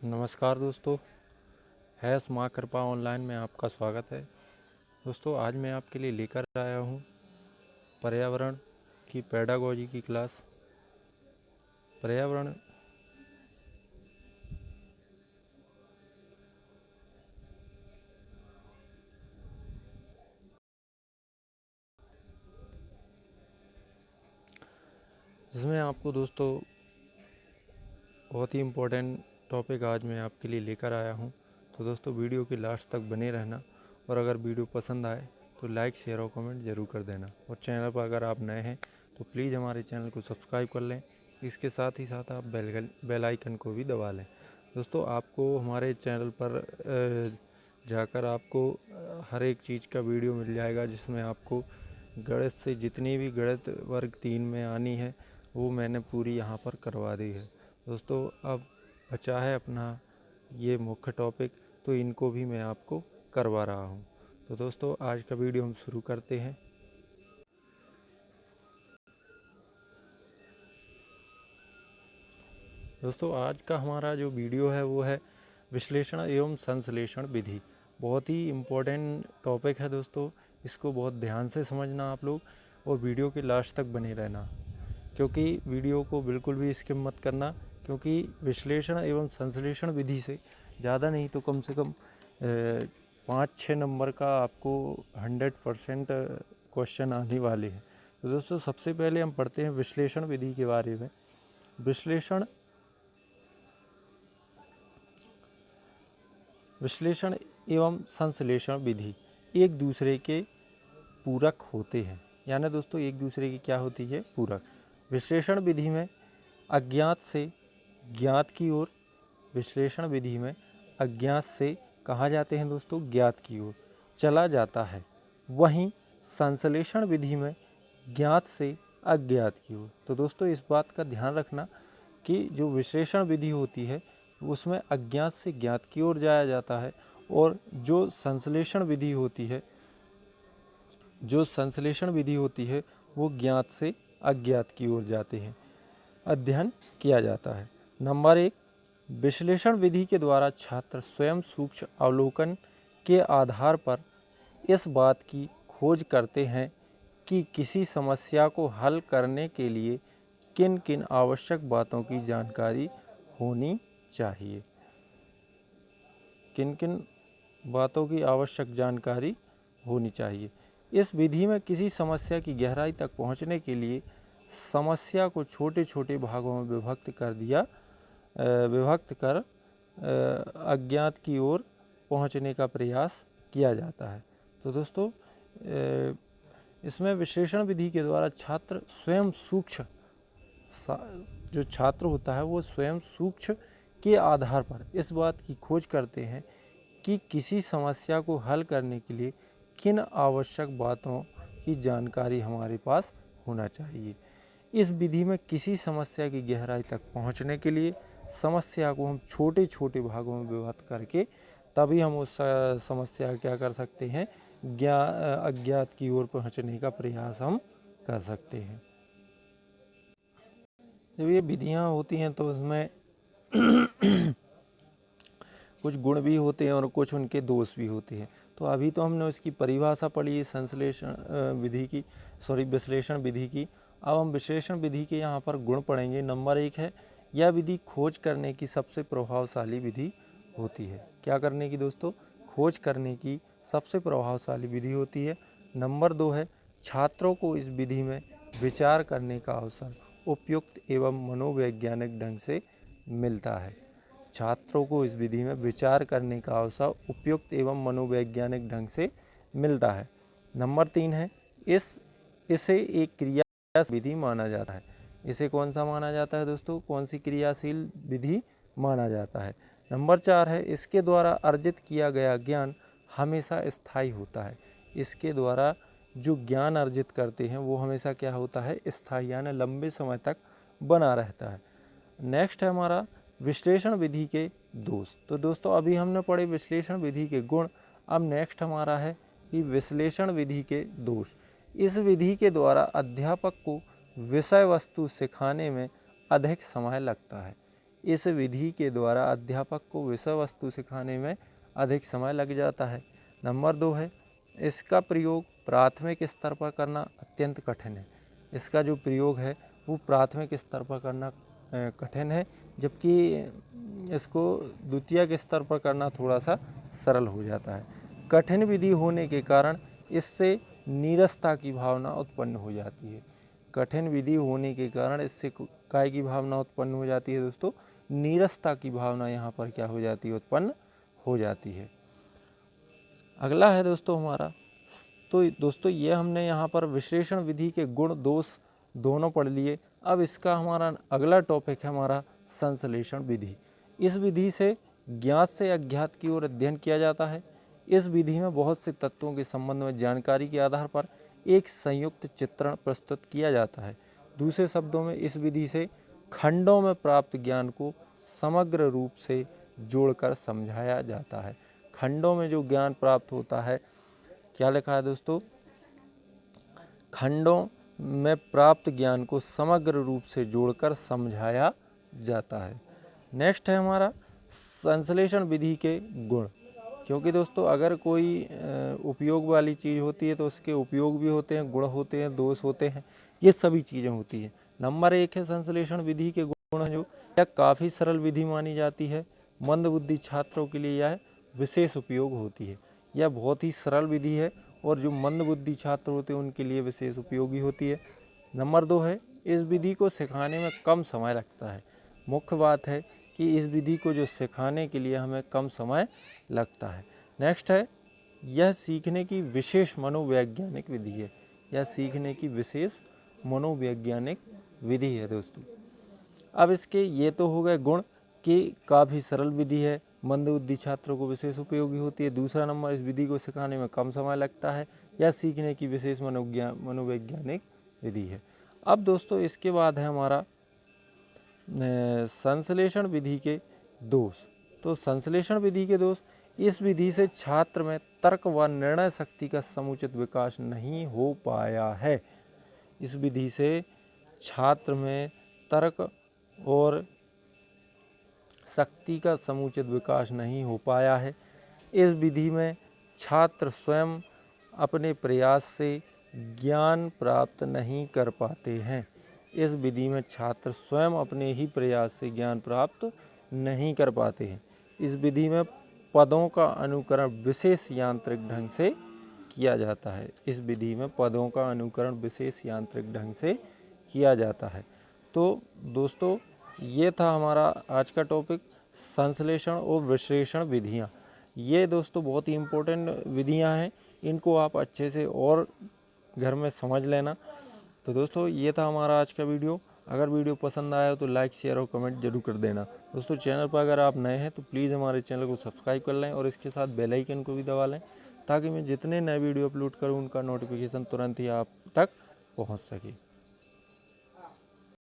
नमस्कार दोस्तों, हैस माँ कृपा ऑनलाइन में आपका स्वागत है। दोस्तों, आज मैं आपके लिए लेकर आया हूँ पर्यावरण की पेडागोजी की क्लास। पर्यावरण जिसमें आपको दोस्तों बहुत ही इम्पोर्टेंट टॉपिक आज मैं आपके लिए लेकर आया हूँ। तो दोस्तों, वीडियो के लास्ट तक बने रहना, और अगर वीडियो पसंद आए तो लाइक शेयर और कमेंट ज़रूर कर देना। और चैनल पर अगर आप नए हैं तो प्लीज़ हमारे चैनल को सब्सक्राइब कर लें। इसके साथ ही साथ आप बेल आइकन को भी दबा लें। दोस्तों, आपको हमारे चैनल पर जाकर आपको हर एक चीज़ का वीडियो मिल जाएगा, जिसमें आपको गणित से जितनी भी गणित वर्ग 3 में आनी है वो मैंने पूरी यहाँ पर करवा दी है। दोस्तों, अब बचा है अपना ये मुख्य टॉपिक, तो इनको भी मैं आपको करवा रहा हूँ। तो दोस्तों, आज का वीडियो हम शुरू करते हैं। दोस्तों, आज का हमारा जो वीडियो है वो है विश्लेषण एवं संश्लेषण विधि। बहुत ही इम्पोर्टेंट टॉपिक है दोस्तों, इसको बहुत ध्यान से समझना आप लोग, और वीडियो के लास्ट तक बने रहना, क्योंकि वीडियो को बिल्कुल भी स्किप मत करना। क्योंकि विश्लेषण एवं संश्लेषण विधि से ज़्यादा नहीं तो कम से कम 5-6 नंबर का आपको 100% क्वेश्चन आने वाले हैं। तो दोस्तों, सबसे पहले हम पढ़ते हैं विश्लेषण विधि के बारे में। विश्लेषण एवं संश्लेषण विधि एक दूसरे के पूरक होते हैं। यानी दोस्तों, एक दूसरे की क्या होती है? पूरक। विश्लेषण विधि में अज्ञात से ज्ञात की ओर, विश्लेषण विधि में अज्ञात से कहाँ जाते हैं दोस्तों? ज्ञात की ओर चला जाता है। वहीं संश्लेषण विधि में ज्ञात से अज्ञात की ओर। तो दोस्तों, इस बात का ध्यान रखना कि जो विश्लेषण विधि होती है उसमें अज्ञात से ज्ञात की ओर जाया जाता है, और जो संश्लेषण विधि होती है वो ज्ञात से अज्ञात की ओर जाते हैं, अध्ययन किया जाता है। नंबर 1, विश्लेषण विधि के द्वारा छात्र स्वयं सूक्ष्म अवलोकन के आधार पर इस बात की खोज करते हैं कि किसी समस्या को हल करने के लिए किन किन आवश्यक बातों की जानकारी होनी चाहिए। किन किन बातों की आवश्यक जानकारी होनी चाहिए। इस विधि में किसी समस्या की गहराई तक पहुंचने के लिए समस्या को छोटे छोटे भागों में विभक्त कर अज्ञात की ओर पहुंचने का प्रयास किया जाता है। तो दोस्तों, इसमें विश्लेषण विधि के द्वारा छात्र स्वयं सूक्ष्म, जो छात्र होता है वो स्वयं सूक्ष्म के आधार पर इस बात की खोज करते हैं कि किसी समस्या को हल करने के लिए किन आवश्यक बातों की जानकारी हमारे पास होना चाहिए। इस विधि में किसी समस्या की गहराई तक पहुंचने के लिए समस्या को हम छोटे छोटे भागों में विभक्त करके तभी हम उस समस्या क्या कर सकते हैं? अज्ञात की ओर पहुंचने का प्रयास हम कर सकते हैं। जब ये विधियां होती हैं तो उसमें कुछ गुण भी होते हैं और कुछ उनके दोष भी होते हैं। तो अभी तो हमने उसकी परिभाषा पढ़ी है विश्लेषण विधि की। अब हम विश्लेषण विधि के यहाँ पर गुण पढ़ेंगे। नंबर 1 है, यह विधि खोज करने की सबसे प्रभावशाली विधि होती है। क्या करने की दोस्तों? खोज करने की सबसे प्रभावशाली विधि होती है। नंबर 2 है, छात्रों को इस विधि में विचार करने का अवसर उपयुक्त एवं मनोवैज्ञानिक ढंग से मिलता है। छात्रों को इस विधि में विचार करने का अवसर उपयुक्त एवं मनोवैज्ञानिक ढंग से मिलता है। नंबर 3 है, इसे एक क्रियाशील विधि माना जाता है। इसे कौन सा माना जाता है दोस्तों? कौन सी क्रियाशील विधि माना जाता है? नंबर 4 है, इसके द्वारा अर्जित किया गया ज्ञान हमेशा स्थायी होता है। इसके द्वारा जो ज्ञान अर्जित करते हैं वो हमेशा क्या होता है? स्थायी, यानी लंबे समय तक बना रहता है। नेक्स्ट है हमारा विश्लेषण विधि के दोष। तो दोस्तों, अभी हमने पढ़े विश्लेषण विधि के गुण। अब नेक्स्ट हमारा है कि विश्लेषण विधि के दोष। इस विधि के द्वारा अध्यापक को विषय वस्तु सिखाने में अधिक समय लगता है। इस विधि के द्वारा अध्यापक को विषय वस्तु सिखाने में अधिक समय लग जाता है। नंबर 2 है, इसका प्रयोग प्राथमिक स्तर पर करना अत्यंत कठिन है। इसका जो प्रयोग है वो प्राथमिक स्तर पर करना कठिन है, जबकि इसको द्वितीयक स्तर पर करना थोड़ा सा सरल हो जाता है। कठिन विधि होने के कारण इससे नीरसता की भावना उत्पन्न हो जाती है। कठिन विधि होने के कारण इससे काय की भावना उत्पन्न हो जाती है दोस्तों, नीरसता की भावना यहाँ पर क्या हो जाती है, उत्पन्न हो जाती है। अगला है दोस्तों हमारा, तो दोस्तों ये हमने यहाँ पर विश्लेषण विधि के गुण दोष दोनों पढ़ लिए। अब इसका हमारा अगला टॉपिक है हमारा संश्लेषण विधि। इस विधि से ज्ञात से अज्ञात की ओर अध्ययन किया जाता है। इस विधि में बहुत से तत्वों के संबंध में जानकारी के आधार पर एक संयुक्त चित्रण प्रस्तुत किया जाता है। दूसरे शब्दों में इस विधि से खंडों में प्राप्त ज्ञान को समग्र रूप से जोड़कर समझाया जाता है। खंडों में जो ज्ञान प्राप्त होता है, क्या लिखा है दोस्तों, खंडों में प्राप्त ज्ञान को समग्र रूप से जोड़कर समझाया जाता है। नेक्स्ट है हमारा संश्लेषण विधि के गुण। क्योंकि दोस्तों अगर कोई उपयोग वाली चीज़ होती है तो उसके उपयोग भी होते हैं, गुण होते हैं, दोष होते हैं, ये सभी चीज़ें होती हैं। नंबर 1 है संश्लेषण विधि के गुण जो यह काफ़ी सरल विधि मानी जाती है। मंदबुद्धि छात्रों के लिए यह विशेष उपयोग होती है। यह बहुत ही सरल विधि है और जो मंदबुद्धि छात्र होते हैं उनके लिए विशेष उपयोगी होती है। नंबर 2 है, इस विधि को सिखाने में कम समय लगता है। मुख्य बात है कि इस विधि को जो सिखाने के लिए हमें कम समय लगता है। नेक्स्ट है, यह सीखने की विशेष मनोवैज्ञानिक विधि है। यह सीखने की विशेष मनोवैज्ञानिक विधि है दोस्तों। अब इसके ये तो हो गए गुण कि काफ़ी सरल विधि है, मंदबुद्धि छात्रों को विशेष उपयोगी होती है। दूसरा नंबर, इस विधि को सिखाने में कम समय लगता है। यह सीखने की विशेष मनोवैज्ञानिक विधि है। अब दोस्तों इसके बाद है हमारा संश्लेषण विधि के दोष। तो संश्लेषण विधि के दोष, इस विधि से छात्र में तर्क व निर्णय शक्ति का समुचित विकास नहीं हो पाया है। इस विधि से छात्र में तर्क और शक्ति का समुचित विकास नहीं हो पाया है। इस विधि में छात्र स्वयं अपने प्रयास से ज्ञान प्राप्त नहीं कर पाते हैं। इस विधि में छात्र स्वयं अपने ही प्रयास से ज्ञान प्राप्त नहीं कर पाते हैं। इस विधि में पदों का अनुकरण विशेष यांत्रिक ढंग से किया जाता है। इस विधि में पदों का अनुकरण विशेष यांत्रिक ढंग से किया जाता है। तो दोस्तों ये था हमारा आज का टॉपिक, संश्लेषण और विश्लेषण विधियाँ। ये दोस्तों बहुत ही इम्पोर्टेंट विधियाँ हैं, इनको आप अच्छे से और घर में समझ लेना। तो दोस्तों ये था हमारा आज का वीडियो। अगर वीडियो पसंद आया तो लाइक, शेयर और कमेंट जरूर कर देना। दोस्तों चैनल पर अगर आप नए हैं तो प्लीज़ हमारे चैनल को सब्सक्राइब कर लें और इसके साथ बेल आइकन को भी दबा लें, ताकि मैं जितने नए वीडियो अपलोड करूं उनका नोटिफिकेशन तुरंत ही आप तक पहुंच सके।